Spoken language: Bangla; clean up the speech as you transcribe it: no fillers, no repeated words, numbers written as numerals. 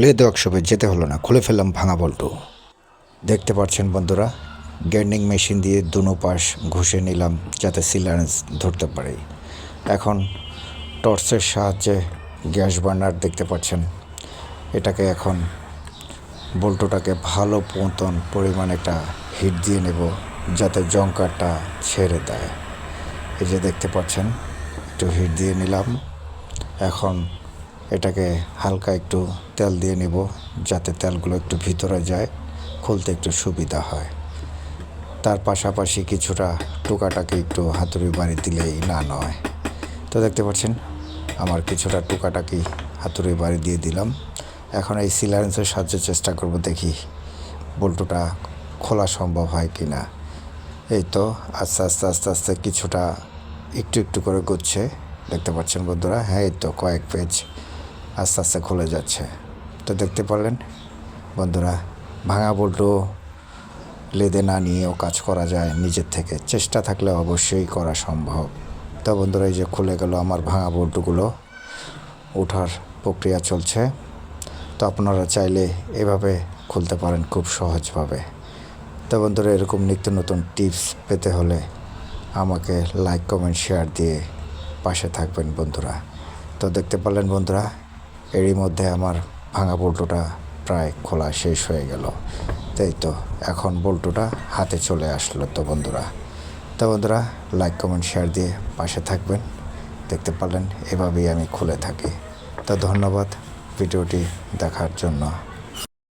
লেদ ওয়ার্কশপে যেতে হলো না, খুলে ফেললাম ভাঙা বল্টু। দেখতে পাচ্ছেন বন্ধুরা, গ্রাইন্ডিং মেশিন দিয়ে দুনো পাশ ঘষে নিলাম যাতে সিলারেন্স ধরতে পারে। এখন টর্চের সাহায্যে গ্যাস বার্নার দেখতে পাচ্ছেন, এটাকে এখন বল্টুটাকে ভালো মতন পরিমাণ একটা হিট দিয়ে নেব যাতে জংকারটা ছেড়ে দেয়। এই যে দেখতে পাচ্ছেন, একটু হিট দিয়ে নিলাম। এখন এটাকে হালকা একটু তেল দিয়ে নিব যাতে তেলগুলো একটু ভিতরে যায়, খুলতে একটু সুবিধা হয়। তার পাশাপাশি কিছুটা টুকাটাকে একটু হাতুড়ি বাড়ি দিলেই না নয়। তো দেখতে পাচ্ছেন আমার কিছুটা টুকাটাকি হাতুড়ি বাড়ি দিয়ে দিলাম। এখন এই সিলারেন্সের সাহায্যে চেষ্টা করব, দেখি বল্টুটা খোলা সম্ভব হয় কি না। এই তো আস্তে আস্তে আস্তে আস্তে কিছুটা একটু একটু করে ঘুরছে, দেখতে পাচ্ছেন বন্ধুরা। হ্যাঁ, এই তো কয়েক পেজ আস্তে আস্তে খুলে যাচ্ছে। তো দেখতে পারলেন বন্ধুরা, ভাঙা বল্টু লেদে না নিয়েও কাজ করা যায় নিজের থেকে, চেষ্টা থাকলে অবশ্যই করা সম্ভব। তো বন্ধুরা, এই যে খুলে গেল আমার ভাঙা বল্টুগুলো, ওঠার প্রক্রিয়া চলছে। তো আপনারা চাইলে এভাবে খুলতে পারেন খুব সহজভাবে। তো বন্ধুরা, এরকম নিত্য নতুন টিপস পেতে হলে আমাকে লাইক, কমেন্ট, শেয়ার দিয়ে পাশে থাকবেন বন্ধুরা। তো দেখতে পারলেন বন্ধুরা, এরই মধ্যে আমার ভাঙা বল্টুটা প্রায় খোলা শেষ হয়ে গেল। তাই তো এখন বল্টুটা হাতে চলে আসলো। তো বন্ধুরা লাইক, কমেন্ট, শেয়ার দিয়ে পাশে থাকবেন। দেখতে পারলেন এভাবেই আমি খুলে থাকি। তো ধন্যবাদ ভিডিওটি দেখার জন্য।